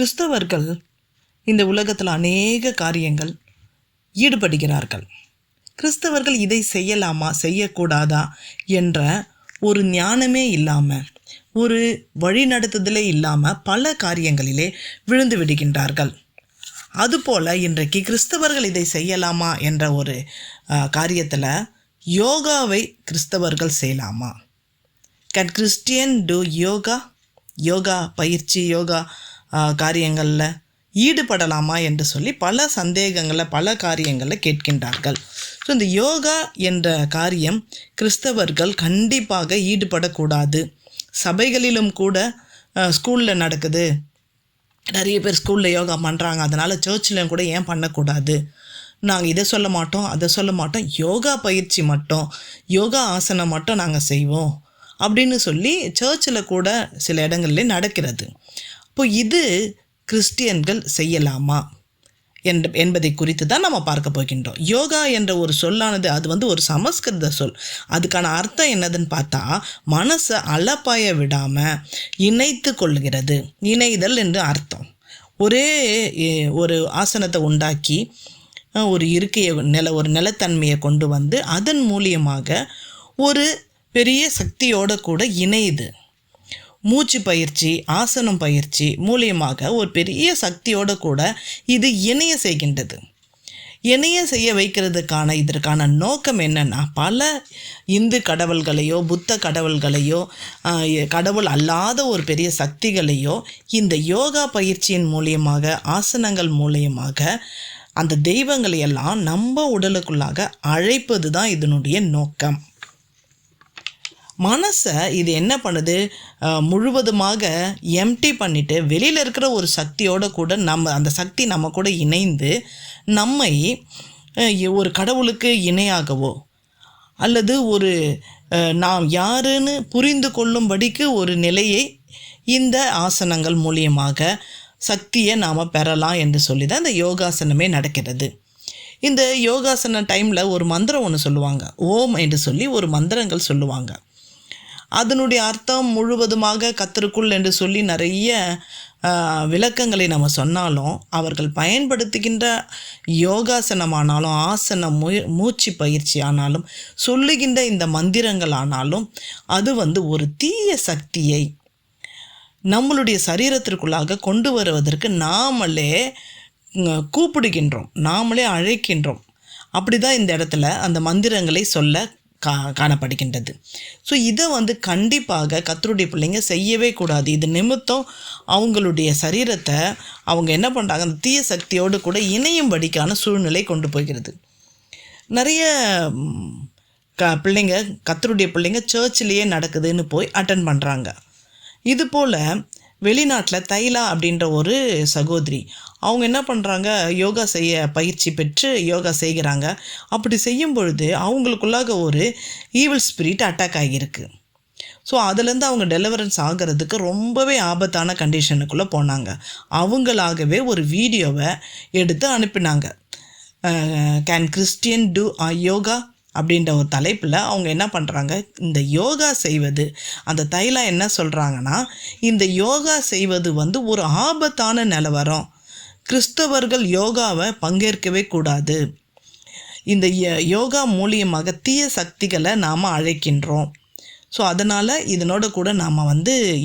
கிறிஸ்தவர்கள் இந்த உலகத்தில் அநேக காரியங்கள் ஈடுபடுகிறார்கள். கிறிஸ்தவர்கள் இதை செய்யலாமா செய்யக்கூடாதா என்ற ஒரு ஞானமே இல்லாமல், ஒரு வழிநடத்துதலே இல்லாமல் பல காரியங்களிலே விழுந்து விடுகின்றார்கள். அதுபோல் இன்றைக்கு கிறிஸ்தவர்கள் இதை செய்யலாமா என்ற ஒரு காரியத்தில் யோகாவை கிறிஸ்தவர்கள் செய்யலாமா? Can Christian do yoga? யோகா பயிற்சி, யோகா காரியங்களில் ஈடுபடலாமா என்று சொல்லி பல சந்தேகங்களை, பல காரியங்களில் கேட்கின்றார்கள். ஸோ இந்த யோகா என்ற காரியம் கிறிஸ்தவர்கள் கண்டிப்பாக ஈடுபடக்கூடாது. சபைகளிலும் கூட ஸ்கூலில் நடக்குது, நிறைய பேர் ஸ்கூலில் யோகா பண்ணுறாங்க, அதனால் சர்ச்சில் கூட ஏன் பண்ணக்கூடாது? நாங்கள் இதை சொல்ல மாட்டோம், அதை சொல்ல மாட்டோம், யோகா பயிற்சி மட்டும், யோகா ஆசனம் மட்டும் நாங்கள் செய்வோம் அப்படின்னு சொல்லி சர்ச்சில் கூட சில இடங்கள்ல நடக்கிறது. இப்போ இது கிறிஸ்டியன்கள் செய்யலாமா என்பதை குறித்து தான் நம்ம பார்க்க போகின்றோம். யோகா என்ற ஒரு சொல்லானது அது ஒரு சமஸ்கிருத சொல். அதுக்கான அர்த்தம் என்னதுன்னு பார்த்தா, மனசை அலப்பாய விடாமல் இணைத்து கொள்கிறது, இணைதல் என்று அர்த்தம். ஒரே ஒரு ஆசனத்தை உண்டாக்கி ஒரு இருக்கையை ஒரு நிலத்தன்மையை கொண்டு வந்து அதன் மூலியமாக ஒரு பெரிய சக்தியோடு கூட இணையுது. மூச்சு பயிற்சி, ஆசனம் பயிற்சி மூலியமாக ஒரு பெரிய சக்தியோடு கூட இது இணைய செய்கின்றது. இணைய செய்ய வைக்கிறதுக்கான இதற்கான நோக்கம் என்னென்னா, பல இந்து கடவுள்களையோ புத்த கடவுள்களையோ கடவுள் அல்லாத ஒரு பெரிய சக்திகளையோ இந்த யோகா பயிற்சியின் மூலியமாக, ஆசனங்கள் மூலியமாக அந்த தெய்வங்களையெல்லாம் நம்ம உடலுக்குள்ளாக அழைப்பது தான் இதனுடைய நோக்கம். மனசை இது என்ன பண்ணுது, முழுவதுமாக எம்டி பண்ணிவிட்டு வெளியில் இருக்கிற ஒரு சக்தியோடு கூட அந்த சக்தி நம்ம கூட இணைந்து நம்மை ஒரு கடவுளுக்கு இணையாகவோ அல்லது ஒரு நாம் யாருன்னு புரிந்து கொள்ளும்படிக்கு ஒரு நிலையை இந்த ஆசனங்கள் மூலியமாக சக்தியை நாம் பெறலாம் என்று சொல்லி தான் இந்த யோகாசனமே நடக்கிறது. இந்த யோகாசன டைமில் ஒரு மந்திரம் ஒன்று சொல்லுவாங்க, ஓம் என்று சொல்லி ஒரு மந்திரங்கள் சொல்லுவாங்க. அதனுடைய அர்த்தம் முழுவதுமாக கத்தருக்குள் என்று சொல்லி நிறைய விளக்கங்களை நம்ம சொன்னாலும், அவர்கள் பயன்படுத்துகின்ற யோகாசனமானாலும் ஆசனம் மூச்சு பயிற்சி ஆனாலும் சொல்லுகின்ற இந்த மந்திரங்கள் ஆனாலும் அது ஒரு தீய சக்தியை நம்மளுடைய சரீரத்திற்குள்ளாக கொண்டு வருவதற்கு நாமளே கூப்பிடுகின்றோம், நாமளே அழைக்கின்றோம். அப்படி தான் இந்த இடத்துல அந்த மந்திரங்களை சொல்ல காணப்படுகின்றது. ஸோ இதை கண்டிப்பாக கர்த்தருடைய பிள்ளைங்க செய்யவே கூடாது. இது நிமித்தம் அவங்களுடைய சரீரத்தை அவங்க என்ன பண்ணுறாங்க, அந்த தீய சக்தியோடு கூட இணையும்படிக்கான சூழ்நிலை கொண்டு போகிறது. நிறைய பிள்ளைங்க, கர்த்தருடைய பிள்ளைங்க சர்ச்சிலேயே நடக்குதுன்னு போய் அட்டன் பண்ணுறாங்க. இதுபோல் வெளிநாட்டில் தைலா அப்படின்ற ஒரு சகோதரி, அவங்க என்ன பண்ணுறாங்க, யோகா செய்ய பயிற்சி பெற்று யோகா செய்கிறாங்க. அப்படி செய்யும் பொழுது அவங்களுக்குள்ளாக ஒரு ஈவில் ஸ்பிரிட் அட்டாக் ஆகியிருக்கு. ஸோ அதுலேருந்து அவங்க டெலிவரன்ஸ் ஆகிறதுக்கு ரொம்பவே ஆபத்தான கண்டிஷனுக்குள்ளே போனாங்க. அவங்களாகவே ஒரு வீடியோவை எடுத்து அனுப்பினாங்க. கேன் கிறிஸ்டியன் டூ யோகா அப்படின்ற ஒரு தலைப்பில் அவங்க என்ன பண்ணுறாங்க, இந்த யோகா செய்வது, அந்த தைலா என்ன சொல்கிறாங்கன்னா, இந்த யோகா செய்வது ஒரு ஆபத்தான நிலவரம், கிறிஸ்தவர்கள் யோகாவை பங்கேற்கவே கூடாது, இந்த யோகா மூலியமாக தீய சக்திகளை நாம் அழைக்கின்றோம், ஸோ அதனால் இதனோட கூட நாம்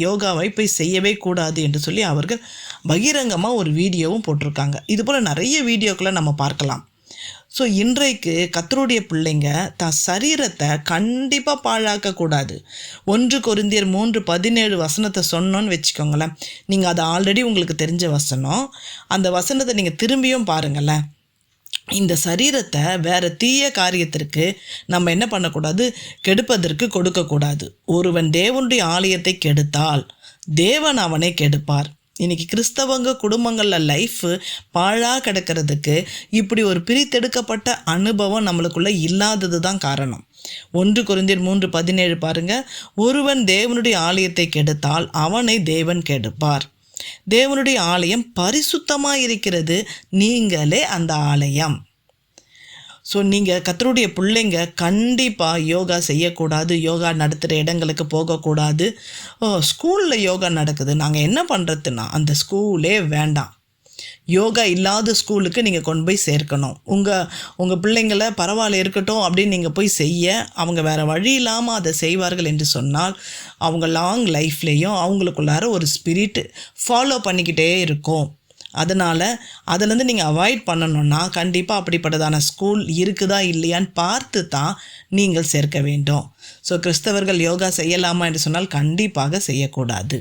யோகாவை போய் செய்யவே கூடாது என்று சொல்லி அவர்கள் பகிரங்கமாக ஒரு வீடியோவும் போட்டிருக்காங்க. இதுபோல் நிறைய வீடியோக்களை நம்ம பார்க்கலாம். ஸோ இன்றைக்கு கர்த்தருடைய பிள்ளைங்க சரீரத்தை கண்டிப்பாக பாழாக்கக்கூடாது. 1 கொரிந்தியர் 3:17 வசனத்தை சொன்னோன்னு வச்சுக்கோங்களேன். நீங்கள் அது ஆல்ரெடி உங்களுக்கு தெரிஞ்ச வசனம், அந்த வசனத்தை நீங்கள் திரும்பியும் பாருங்களேன். இந்த சரீரத்தை வேறு தீய காரியத்திற்கு நம்ம என்ன பண்ணக்கூடாது, கெடுப்பதற்கு கொடுக்கக்கூடாது. ஒருவன் தேவனுடைய ஆலயத்தை கெடுத்தால் தேவன் அவனை கெடுப்பார். இன்றைக்கி கிறிஸ்தவங்க குடும்பங்களில் லைஃபு பாழாக கிடக்கிறதுக்கு இப்படி ஒரு பிரித்தெடுக்கப்பட்ட அனுபவம் நம்மளுக்குள்ளே இல்லாதது தான் காரணம். 1 கொரிந்தியர் 3:17 பாருங்கள், ஒருவன் தேவனுடைய ஆலயத்தை கெடுத்தால் அவனை தேவன் கெடுப்பார். தேவனுடைய ஆலயம் பரிசுத்தமாக இருக்கிறது, நீங்களே அந்த ஆலயம். ஸோ நீங்கள் கர்த்தருடைய பிள்ளைங்க கண்டிப்பாக யோகா செய்யக்கூடாது, யோகா நடத்துகிற இடங்களுக்கு போகக்கூடாது. ஸ்கூலில் யோகா நடக்குது, நாங்கள் என்ன பண்ணுறதுன்னா அந்த ஸ்கூலே வேண்டாம். யோகா இல்லாத ஸ்கூலுக்கு நீங்கள் கொண்டு போய் சேர்க்கணும். உங்கள் பிள்ளைங்களை பரவாயில்ல இருக்கட்டும் அப்படின்னு நீங்கள் போய் செய்ய, அவங்க வேறு வழி இல்லாமல் அதை செய்வார்கள் என்று சொன்னால் அவங்க லாங் லைஃப்லேயும் அவங்களுக்குள்ளார ஒரு ஸ்பிரிட் ஃபாலோ பண்ணிக்கிட்டே இருக்கும். அதனால் அதிலேருந்து நீங்கள் அவாய்ட் பண்ணணுன்னா கண்டிப்பாக அப்படிப்பட்டதான ஸ்கூல் இருக்குதா இல்லையான்னு பார்த்து தான் நீங்கள் சேர்க்க வேண்டும். ஸோ கிறிஸ்தவர்கள் யோகா செய்யலாமா என்று சொன்னால் கண்டிப்பாக செய்யக்கூடாது.